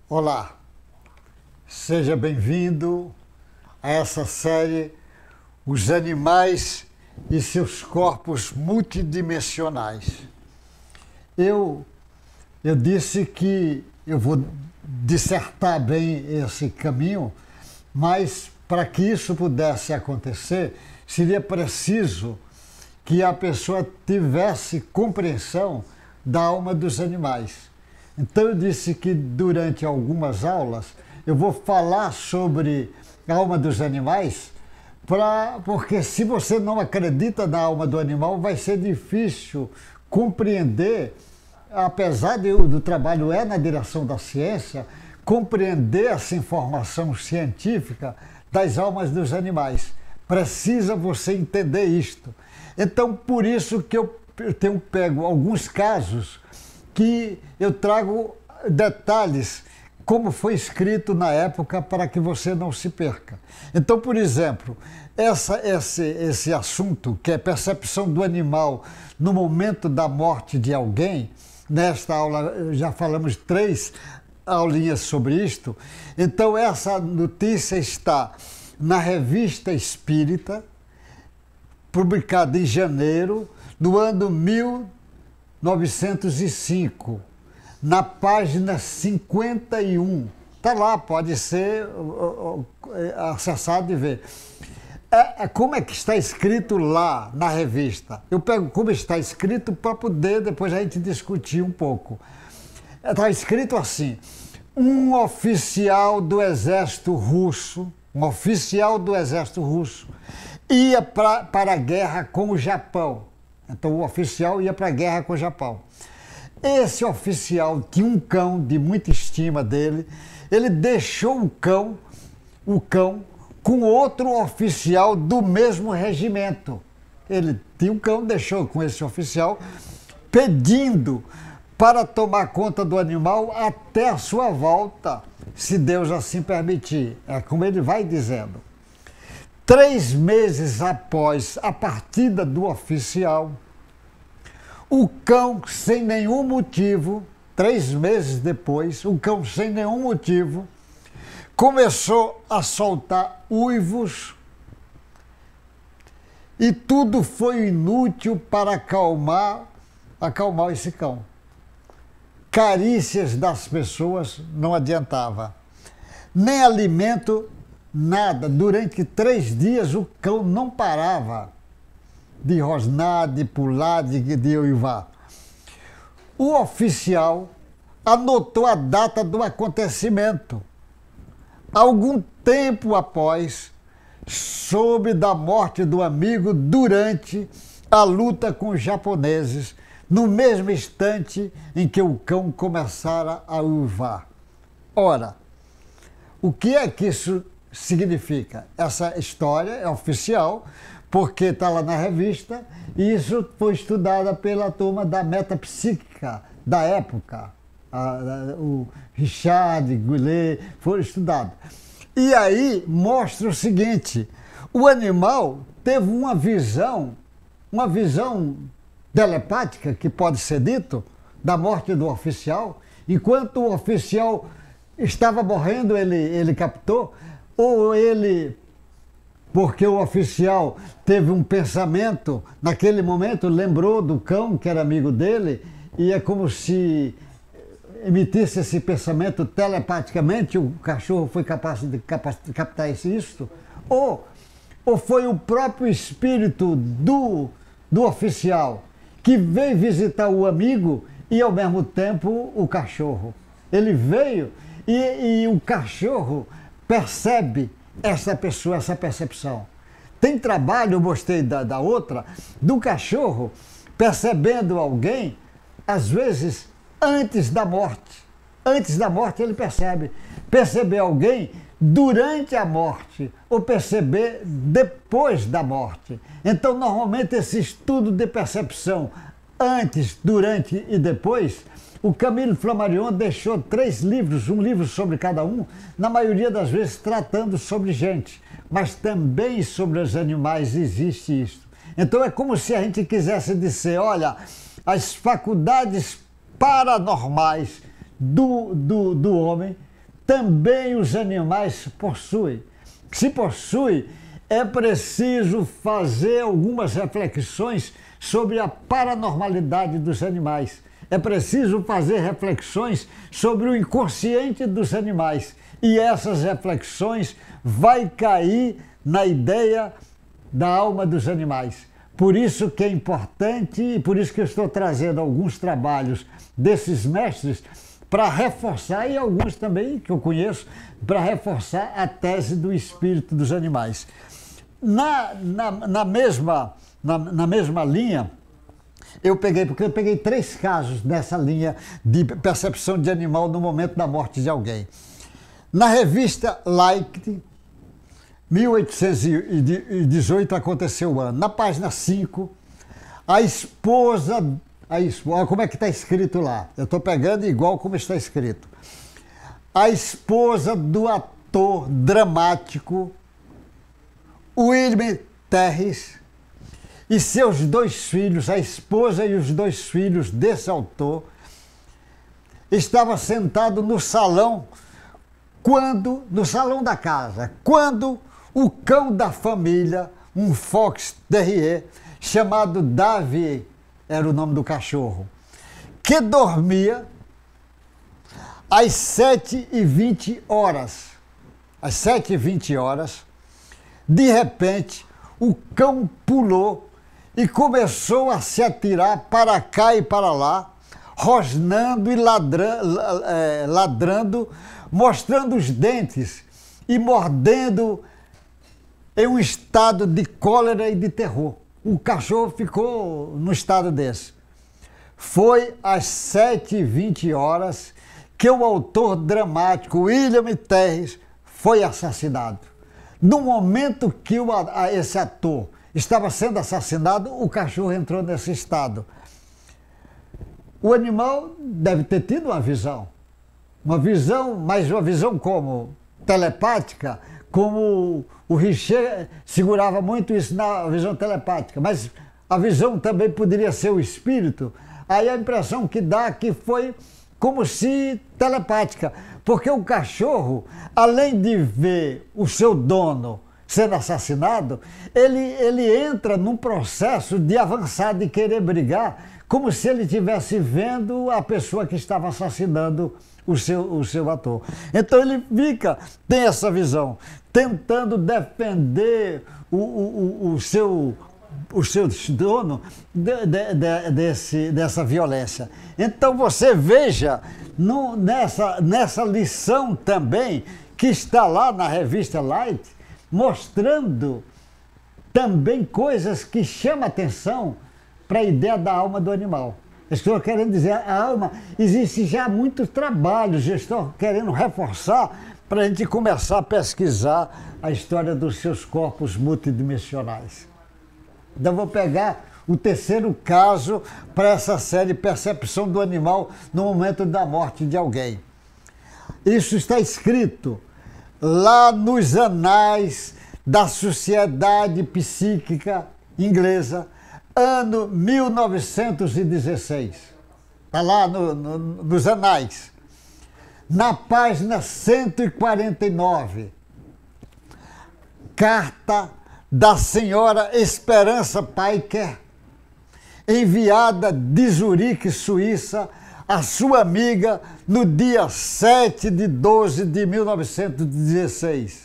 Olá, seja bem-vindo a essa série Os Animais e seus Corpos Multidimensionais. Eu disse que eu vou dissertar bem esse caminho, mas para que isso pudesse acontecer, seria preciso que a pessoa tivesse compreensão da alma dos animais. Então eu disse que durante algumas aulas eu vou falar sobre a alma dos animais, porque se você não acredita na alma do animal, vai ser difícil compreender, apesar do trabalho na direção da ciência, compreender essa informação científica das almas dos animais. Precisa você entender isto. Então, por isso que eu tenho pego alguns casos que eu trago detalhes, como foi escrito na época, para que você não se perca. Então, por exemplo, esse assunto, que é percepção do animal no momento da morte de alguém, nesta aula já falamos 3 aulinhas sobre isto. Então, essa notícia está na Revista Espírita, publicada em janeiro, do ano 1905, na página 51. Está lá, pode ser acessado e ver. Como é que está escrito lá na revista? Eu pego como está escrito para poder depois a gente discutir um pouco. Está escrito assim: um oficial do exército russo, ia para a guerra com o Japão. Então o oficial ia para a guerra com o Japão. Esse oficial tinha um cão de muita estima dele. Ele deixou o cão com outro oficial do mesmo regimento. Ele tinha um cão, deixou com esse oficial, pedindo para tomar conta do animal até a sua volta, se Deus assim permitir. É como ele vai dizendo. 3 meses após a partida do oficial, o cão, sem nenhum motivo, 3 meses depois, o cão, sem nenhum motivo, começou a soltar uivos e tudo foi inútil para acalmar esse cão. Carícias das pessoas não adiantava, nem alimento, nada. Durante 3 dias o cão não parava de rosnar, de pular, de uivar. O oficial anotou a data do acontecimento. Algum tempo após, soube da morte do amigo durante a luta com os japoneses, no mesmo instante em que o cão começara a uivar. Ora, o que é que isso significa? Essa história é oficial, porque está lá na revista, e isso foi estudada pela turma da metapsíquica da época. O Richard Goulet foram estudados. E aí mostra o seguinte: o animal teve uma visão telepática, que pode ser dito, da morte do oficial. Enquanto o oficial estava morrendo, ele captou, ou ele, porque o oficial teve um pensamento, naquele momento lembrou do cão, que era amigo dele, e é como se emitisse esse pensamento telepaticamente, o cachorro foi capaz de captar isso, ou foi o próprio espírito do oficial que veio visitar o amigo e ao mesmo tempo o cachorro. Ele veio e o cachorro percebe essa percepção. Tem trabalho, eu mostrei da outra, do cachorro percebendo alguém, às vezes, antes da morte. Antes da morte ele perceber alguém durante a morte, ou perceber depois da morte. Então, normalmente, esse estudo de percepção antes, durante e depois, o Camille Flammarion deixou 3 livros, um livro sobre cada um, na maioria das vezes tratando sobre gente, mas também sobre os animais existe isso. Então é como se a gente quisesse dizer, olha, as faculdades paranormais do homem também os animais possuem. Se possui, é preciso fazer algumas reflexões sobre a paranormalidade dos animais. É preciso fazer reflexões sobre o inconsciente dos animais. E essas reflexões vai cair na ideia da alma dos animais. Por isso que é importante, e por isso que eu estou trazendo alguns trabalhos desses mestres para reforçar, e alguns também que eu conheço, para reforçar a tese do espírito dos animais. Na mesma linha, porque eu peguei 3 casos dessa linha de percepção de animal no momento da morte de alguém. Na revista Light, 1818 aconteceu o ano. Na página 5, a esposa, olha como é que está escrito lá. Eu estou pegando igual como está escrito. A esposa do ator dramático William Terris e seus 2 filhos, a esposa e os 2 filhos desse autor, estava sentado no salão da casa, quando o cão da família, um Fox Terrier, chamado Davy, era o nome do cachorro, que dormia às 7h20, às 7h20, de repente, o cão pulou e começou a se atirar para cá e para lá, rosnando e ladrando, mostrando os dentes e mordendo em um estado de cólera e de terror. O cachorro ficou no estado desse. Foi às 7h20 que o autor dramático William Terris foi assassinado. No momento que esse ator estava sendo assassinado, o cachorro entrou nesse estado. O animal deve ter tido uma visão, mas uma visão como? Telepática, como o Richer segurava muito isso na visão telepática, mas a visão também poderia ser o espírito. Aí a impressão que dá que foi como se telepática, porque o cachorro, além de ver o seu dono sendo assassinado, ele entra num processo de avançar, de querer brigar, como se ele estivesse vendo a pessoa que estava assassinando o seu ator. Então ele tem essa visão, tentando defender o seu dono dessa violência. Então você veja nessa lição também, que está lá na revista Light, mostrando também coisas que chamam atenção para a ideia da alma do animal. Estou querendo dizer, a alma, existe já muitos trabalhos, estou querendo reforçar para a gente começar a pesquisar a história dos seus corpos multidimensionais. Então vou pegar o 3º caso para essa série Percepção do Animal no momento da morte de alguém. Isso está escrito lá nos anais da Sociedade Psíquica Inglesa, ano 1916. Está lá nos anais. Na página 149, carta da senhora Esperança Paiker, enviada de Zurique, Suíça, a sua amiga no dia 7/12 de 1916.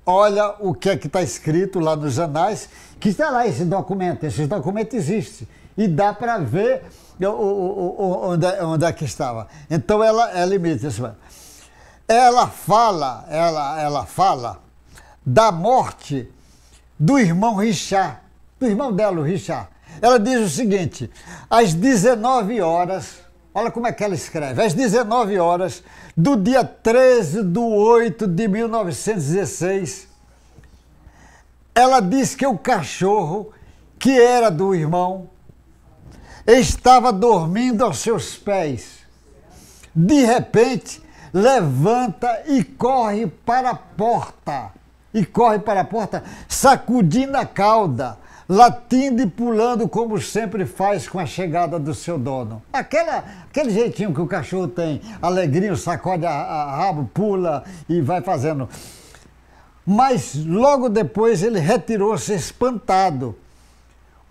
Olha o que é que está escrito lá nos anais, que está lá esse documento existe, e dá para ver onde é que estava. Então ela imita isso. Ela fala da morte do irmão Richard, do irmão dela, o Richard. Ela diz o seguinte: às 19h, olha como é que ela escreve, às 19h do dia 13/8 de 1916, ela diz que o cachorro, que era do irmão, estava dormindo aos seus pés. De repente, levanta e corre para a porta, sacudindo a cauda, latindo e pulando como sempre faz com a chegada do seu dono. Aquele jeitinho que o cachorro tem, alegrinho, sacode a rabo, pula e vai fazendo. Mas logo depois ele retirou-se espantado,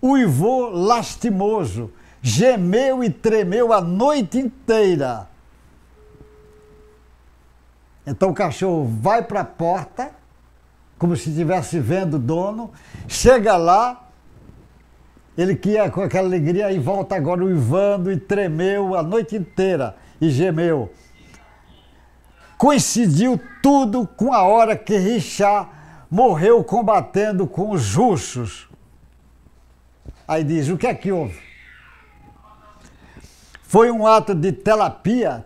uivou lastimoso, gemeu e tremeu a noite inteira. Então o cachorro vai para a porta, como se estivesse vendo o dono, chega lá, ele que ia com aquela alegria e volta agora uivando e tremeu a noite inteira e gemeu. Coincidiu tudo com a hora que Richard morreu combatendo com os russos. Aí diz, o que é que houve? Foi um ato de telepatia?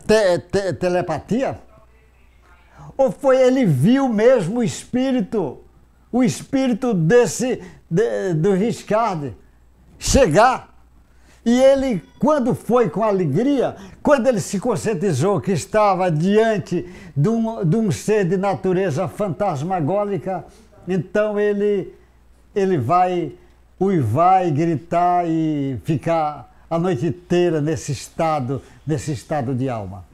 Ou foi ele viu mesmo o espírito do Richard chegar? E ele, quando foi com alegria, quando ele se conscientizou que estava diante de um ser de natureza fantasmagórica, então ele vai uivar e gritar e ficar a noite inteira nesse estado de alma.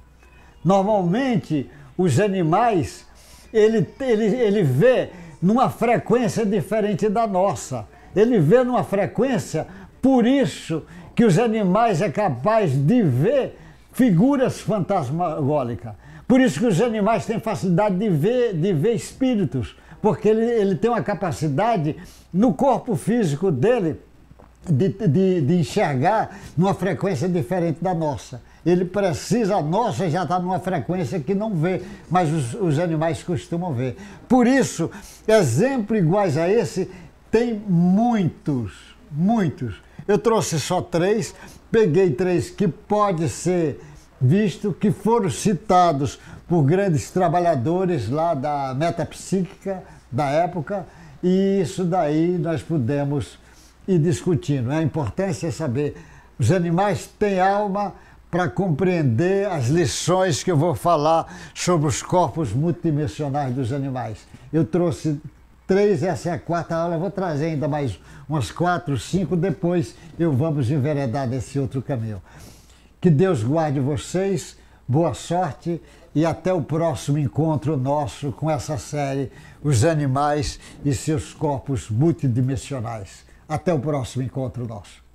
Normalmente, os animais, ele vê numa frequência diferente da nossa. Ele vê numa frequência, por isso que os animais é capaz de ver figuras fantasmagóricas. Por isso que os animais têm facilidade de ver espíritos, porque ele tem uma capacidade no corpo físico dele de enxergar numa frequência diferente da nossa. Ele precisa, a nossa já está numa frequência que não vê, mas os animais costumam ver. Por isso, exemplos iguais a esse tem muitos. Eu trouxe só 3, peguei 3 que pode ser visto, que foram citados por grandes trabalhadores lá da metapsíquica da época, e isso daí nós pudemos ir discutindo. A importância é saber, os animais têm alma para compreender as lições que eu vou falar sobre os corpos multidimensionais dos animais. Eu trouxe 3, essa é a 4ª aula, eu vou trazer ainda mais umas 4, 5, depois vamos enveredar nesse outro caminho. Que Deus guarde vocês, boa sorte e até o próximo encontro nosso com essa série, Os Animais e Seus Corpos Multidimensionais. Até o próximo encontro nosso.